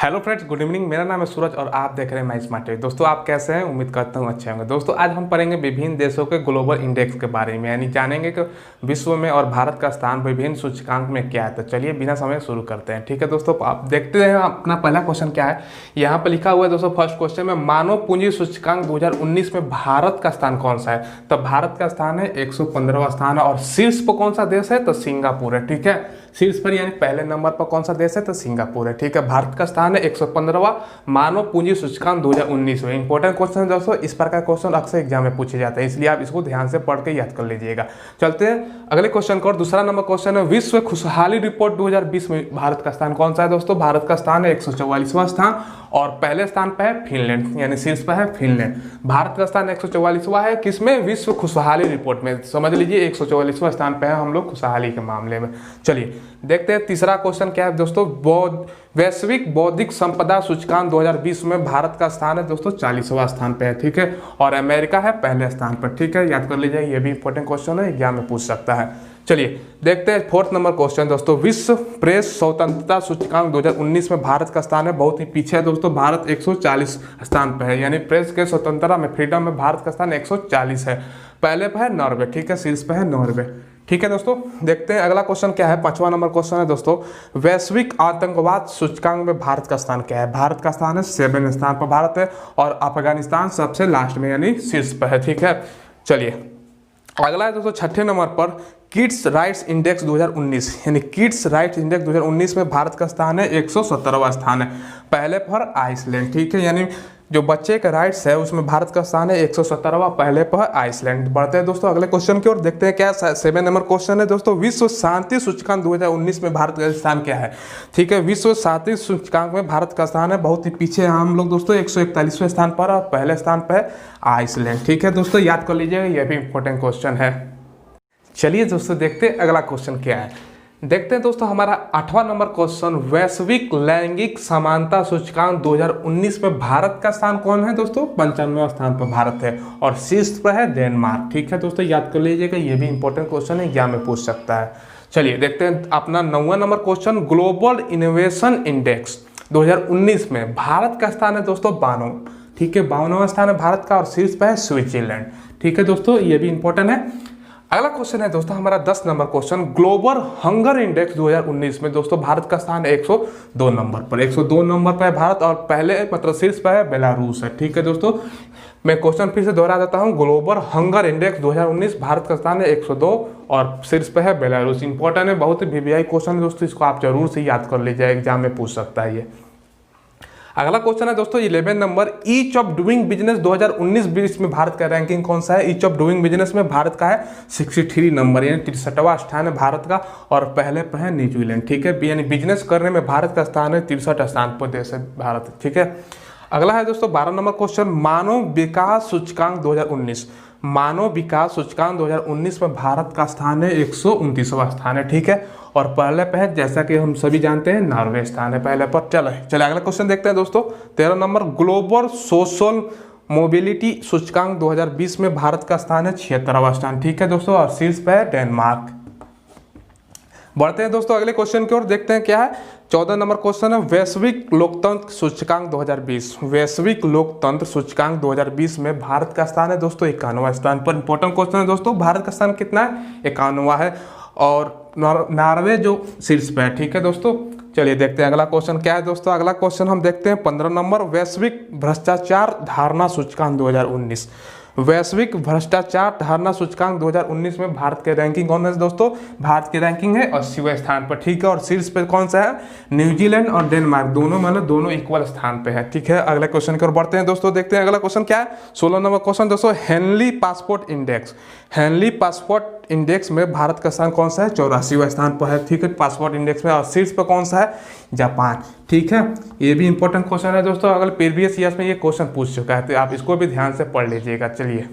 Hello friends, good evening. मेरा नाम है सूरज और आप देख रहे हैं माई स्मार्ट टिप्स। दोस्तों आप कैसे हैं? उम्मीद करता हूं अच्छे होंगे। दोस्तों आज हम पढ़ेंगे विभिन्न देशों के ग्लोबल इंडेक्स के बारे में, यानी जानेंगे कि विश्व में और भारत का स्थान विभिन्न सूचकांक में क्या है। तो चलिए बिना समय शुरू करते हैं। ठीक है दोस्तों, आप देखते हैं अपना पहला क्वेश्चन क्या है। यहाँ पर लिखा हुआ है दोस्तों, फर्स्ट क्वेश्चन में मानव पूंजी सूचकांक 2019 में भारत का स्थान कौन सा है। तो भारत का स्थान है 115वां स्थान है और शीर्ष पर कौन सा देश है? तो सिंगापुर है। ठीक है, शीर्ष पर यानी पहले नंबर पर कौन सा देश है? तो सिंगापुर है। ठीक है, भारत का स्थान है 115वां मानव पूंजी सूचकांक 2019 में। इंपॉर्टेंट क्वेश्चन है दोस्तों, इस प्रकार का क्वेश्चन अक्सर एग्जाम में पूछे जाते हैं, इसलिए आप इसको ध्यान से पढ़ के याद कर लीजिएगा। चलते हैं अगले क्वेश्चन को। दूसरा नंबर क्वेश्चन है विश्व खुशहाली रिपोर्ट 2020 में भारत का स्थान कौन सा है? दोस्तों भारत का स्थान है 144वां स्थान और पहले स्थान पर है फिनलैंड, यानी शीर्ष पर है फिनलैंड। भारत का स्थान 144वां है किसमें? विश्व खुशहाली रिपोर्ट में। समझ लीजिए 144वां स्थान पर है हम लोग खुशहाली के मामले में। चलिए देखते हैं तीसरा क्वेश्चन क्या है दोस्तों। वैश्विक बौद्धिक संपदा सूचकांक 2020 में भारत का स्थान है दोस्तों 40वां स्थान पे है। ठीक है, और अमेरिका है पहले स्थान पर। ठीक है, याद कर लीजिए, ये भी इंपॉर्टेंट क्वेश्चन है, एग्जाम में पूछ सकता है। चलिए देखते हैं फोर्थ नंबर क्वेश्चन दोस्तों। विश्व प्रेस स्वतंत्रता सूचकांक 2019 में भारत का स्थान है बहुत ही पीछे है दोस्तों, भारत 140 स्थान पर है, यानी प्रेस के स्वतंत्रता में फ्रीडम में भारत का स्थान 140 है। पहले पर है नॉर्वे। ठीक है, शीर्ष पर है नॉर्वे। ठीक है दोस्तों, देखते हैं अगला क्वेश्चन क्या है। पांचवा नंबर क्वेश्चन है दोस्तों, वैश्विक आतंकवाद सूचकांक में भारत का स्थान क्या है? भारत का स्थान है 7वें स्थान पर भारत है और अफगानिस्तान सबसे लास्ट में यानी शीर्ष पर है। ठीक है, चलिए अगला है दोस्तों छठे नंबर पर किड्स राइट्स इंडेक्स 2019, यानी किड्स राइट्स इंडेक्स 2019 में भारत का स्थान है 117वां स्थान है, पहले पर आइसलैंड। ठीक है, यानी जो बच्चे के राइट्स है उसमें भारत का स्थान है 117वां, पहले पर आइसलैंड। बढ़ते हैं दोस्तों अगले क्वेश्चन की ओर, देखते हैं क्या 7 नंबर क्वेश्चन है दोस्तों। विश्व शांति सूचकांक 2019 में भारत का स्थान क्या है? ठीक है, विश्व शांति सूचकांक में भारत का स्थान है बहुत ही पीछे है हम लोग दोस्तों, 141वें स्थान पर और पहले स्थान पर है आइसलैंड। ठीक है दोस्तों, याद कर लीजिएगा, यह भी इंपॉर्टेंट क्वेश्चन है। चलिए दोस्तों देखते हैं अगला क्वेश्चन क्या है। देखते हैं दोस्तों हमारा 8वां नंबर क्वेश्चन, वैश्विक लैंगिक समानता सूचकांक 2019 में भारत का स्थान कौन है दोस्तों? 95वां स्थान पर भारत है और शीर्ष पर है डेनमार्क। ठीक है दोस्तों, याद कर लीजिएगा, ये भी इंपॉर्टेंट क्वेश्चन है, एग्जाम में पूछ सकता है। चलिए देखते हैं अपना 9वां number question, global innovation index 2019 में भारत का स्थान है दोस्तों 52। ठीक है, 52वां स्थान है भारत का और शीर्ष पर है स्विट्जरलैंड। ठीक है दोस्तों, ये भी इंपॉर्टेंट है। अगला क्वेश्चन है दोस्तों हमारा 10 number question, global hunger index 2019 में दोस्तों भारत का स्थान है 102 नंबर पर। 102 नंबर पर है भारत और पहले मतलब शीर्ष पर है बेलारूस है। ठीक है दोस्तों, मैं क्वेश्चन फिर से दोहरा देता हूं, ग्लोबल हंगर इंडेक्स 2019 भारत का स्थान है 102 और शीर्ष पर है बेलारूस। इंपॉर्टेंट है, बहुत ही वीवीआई क्वेश्चन है दोस्तों, इसको आप जरूर से याद कर लीजिए, एग्जाम में पूछ सकता है ये। अगला क्वेश्चन है दोस्तों 11 number, each of doing business 2019-20 में भारत का रैंकिंग कौन सा है? ईच ऑफ डूइंग बिजनेस में भारत का है 63 नंबर, यानी 63वां स्थान है भारत का और पहले पर है न्यूजीलैंड। ठीक है, यानी बिजनेस करने में भारत का स्थान है 63 स्थान पर देश है भारत। ठीक है, अगला है दोस्तों 12 नंबर क्वेश्चन, मानव विकास सूचकांक 2019। मानव विकास सूचकांक 2019 में भारत का स्थान है 129वां स्थान है। ठीक है, और पहले पे है जैसा कि हम सभी जानते हैं नॉर्वे स्थान है पहले पर। चले अगला क्वेश्चन देखते हैं दोस्तों 13 नंबर, ग्लोबल सोशल मोबिलिटी सूचकांक 2020 में भारत का स्थान है 76वां स्थान। ठीक है दोस्तों, और शीर्ष पे है डेनमार्क। बढ़ते हैं दोस्तों अगले क्वेश्चन की ओर, देखते हैं क्या है। 14 नंबर क्वेश्चन है, वैश्विक लोकतंत्र सूचकांक 2020। वैश्विक लोकतंत्र सूचकांक 2020 में भारत का स्थान है दोस्तों 51वां स्थान पर। इंपॉर्टेंट क्वेश्चन है दोस्तों, भारत का स्थान कितना है? 51वां है और नॉर्वे जो शीर्ष पे है। ठीक है दोस्तों, चलिए देखते हैं अगला क्वेश्चन क्या है दोस्तों। अगला क्वेश्चन हम देखते हैं 15 नंबर, वैश्विक भ्रष्टाचार धारणा सूचकांक 2019। वैश्विक भ्रष्टाचार धारणा सूचकांक 2019 में भारत के रैंकिंग कौन है दोस्तों? भारत की रैंकिंग है 80वें स्थान पर। ठीक है, और शीर्ष पे कौन सा है? न्यूजीलैंड और डेनमार्क, दोनों मतलब दोनों इक्वल स्थान पे है। ठीक है, अगले क्वेश्चन की ओर बढ़ते हैं दोस्तों, देखते हैं अगला क्वेश्चन क्या है। 16 नंबर क्वेश्चन दोस्तों, Henley passport index. Henley passport index में भारत का स्थान कौन सा है? 84वां स्थान पर है। ठीक है, पासपोर्ट इंडेक्स में, और शीर्ष पर कौन सा है? जापान। ठीक है, ये भी इंपॉर्टेंट क्वेश्चन है दोस्तों, अगर प्रीवियस ईयर्स में ये क्वेश्चन पूछ चुका है तो आप इसको भी ध्यान से पढ़ लीजिएगा। चलिए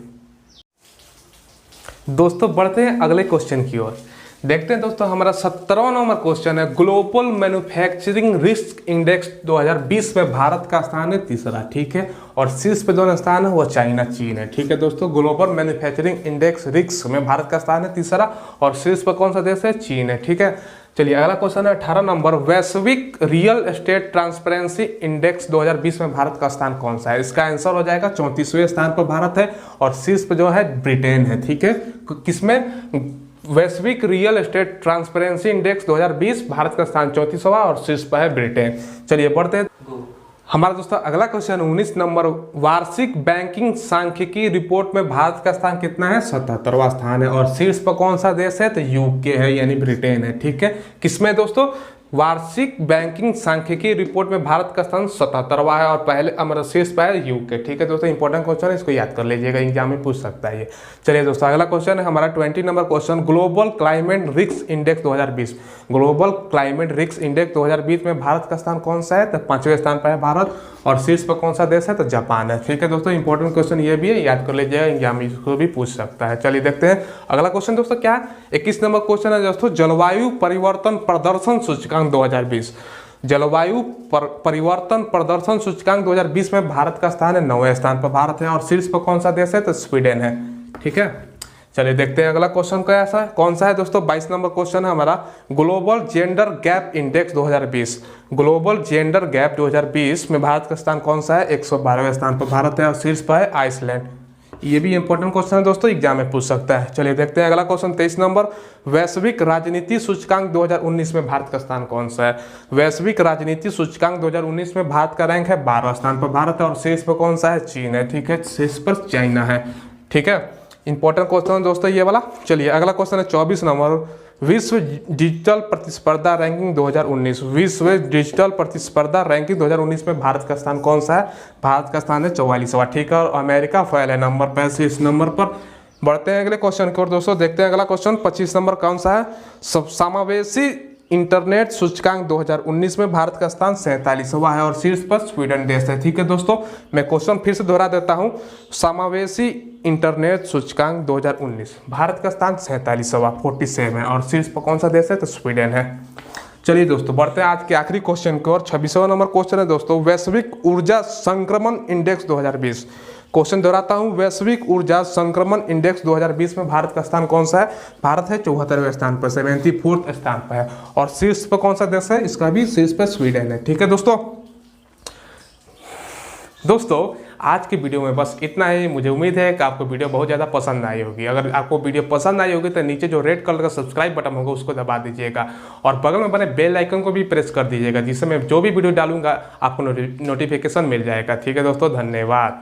दोस्तों बढ़ते हैं अगले क्वेश्चन की ओर, देखते हैं दोस्तों हमारा 17वां नंबर क्वेश्चन है, ग्लोबल मैन्युफैक्चरिंग रिस्क इंडेक्स 2020 में भारत का स्थान है 3रा। ठीक है, और शीर्ष पे जो स्थान है वो चाइना चीन है। ठीक है दोस्तों, ग्लोबल मैन्युफैक्चरिंग इंडेक्स रिस्क में भारत का स्थान है 3रा और शीर्ष पर कौन सा देश है? चीन है। ठीक है, चलिए अगला क्वेश्चन है 18 नंबर, वैश्विक रियल एस्टेट ट्रांसपेरेंसी इंडेक्स 2020 में भारत का स्थान कौन सा है? इसका आंसर हो जाएगा 34वें स्थान पर भारत है और शीर्ष पर जो है ब्रिटेन है। ठीक है, किसमें? वैश्विक real estate transparency index 2020 Bharat का स्थान 34वां और शीर्ष पर है ब्रिटेन। चलिए बढ़ते हैं हमारा दोस्तों अगला क्वेश्चन 19 नंबर, वार्षिक बैंकिंग सांख्यिकी रिपोर्ट में भारत का स्थान कितना है? 77वां स्थान है और शीर्ष पर कौन सा देश है? तो यूके है यानी ब्रिटेन है। ठीक है, किसमें दोस्तों? वार्षिक बैंकिंग सांख्यिकी रिपोर्ट में भारत का स्थान 77वां है और पहले हमारा शीर्ष पर है यूके। ठीक है दोस्तों, इंपॉर्टेंट क्वेश्चन है, इसको याद कर लीजिएगा, एग्जाम में पूछ सकता है ये। चलिए दोस्तों अगला क्वेश्चन है हमारा 20 number question, global climate risk index 2020। Global climate risk index 2020 में भारत का स्थान कौन सा है? तो 5वें स्थान पर है भारत और शीर्ष पर कौन सा देश है? तो जापान है। ठीक है दोस्तों, इंपॉर्टेंट क्वेश्चन ये भी है, याद कर लीजिएगा, एग्जाम में इसको भी पूछ सकता है। चलिए देखते हैं अगला क्वेश्चन दोस्तों क्या है? 21 नंबर क्वेश्चन है दोस्तों, जलवायु परिवर्तन प्रदर्शन सूचकांक 2020। जलवायु परिवर्तन प्रदर्शन सूचकांक 2020 में भारत का स्थान है 9वें स्थान पर भारत है और शीर्ष पर कौन सा देश है? तो स्वीडन है। ठीक है, चलिए देखते हैं अगला क्वेश्चन कैसा है, कौन सा है दोस्तों? 22 नंबर क्वेश्चन है हमारा, global gender gap index 2020। Global gender gap 2020 में भारत का स्थान कौन सा है? 112वें स्थान पर भारत है और शीर्ष पर है आइसलैंड। ये भी इंपॉर्टेंट क्वेश्चन है दोस्तों, एग्जाम में पूछ सकता है। चलिए देखते हैं अगला क्वेश्चन 23 नंबर, वैश्विक राजनीति सूचकांक 2019 में भारत का स्थान कौन सा है? वैश्विक राजनीति सूचकांक 2019 में भारत का रैंक है 12 स्थान पर भारत है और शीर्ष पर कौन सा है? चीन है। ठीक है, शीर्ष पर चाइना है। ठीक है, इंपॉर्टेंट क्वेश्चन दोस्तों ये वाला। चलिए अगला क्वेश्चन है 24 नंबर, विश्व डिजिटल प्रतिस्पर्धा रैंकिंग 2019। विश्व डिजिटल प्रतिस्पर्धा रैंकिंग 2019 में भारत का स्थान कौन सा है? भारत का स्थान है 44वां। ठीक है, और अमेरिका पहले नंबर पर, शीर्ष नंबर पर। बढ़ते हैं अगले क्वेश्चन की ओर दोस्तों, देखते हैं अगला क्वेश्चन 25 नंबर कौन सा है? समावेशी इंटरनेट सूचकांक 2019 में भारत का स्थान 47वां है और शीर्ष पर स्वीडन देश है। ठीक है दोस्तों, मैं क्वेश्चन फिर से दोहरा देता हूं, समावेशी इंटरनेट सूचकांक 2019 भारत का स्थान 47वां 47 है और शीर्ष पर कौन सा देश है? तो स्वीडन है। चलिए दोस्तों बढ़ते हैं आज के आखिरी क्वेश्चन की ओर। 26वां नंबर क्वेश्चन है दोस्तों, वैश्विक ऊर्जा संक्रमण इंडेक्स 2020। क्वेश्चन दोहराता हूं, वैश्विक ऊर्जा संक्रमण इंडेक्स 2020 में भारत का स्थान कौन सा है? भारत है 74वें स्थान पर, 74th स्थान पर है और शीर्ष पर कौन सा देश है? इसका भी शीर्ष पर स्वीडन है। ठीक है दोस्तों आज की वीडियो में बस इतना ही। मुझे उम्मीद है कि आपको वीडियो बहुत ज़्यादा पसंद आई होगी। अगर आपको वीडियो पसंद आई होगी तो नीचे जो रेड कलर का सब्सक्राइब बटन होगा उसको दबा दीजिएगा और बगल में बने बेल आइकन को भी प्रेस कर दीजिएगा, जिससे मैं जो भी वीडियो डालूंगा आपको नोटिफिकेशन मिल जाएगा। ठीक है दोस्तों, धन्यवाद।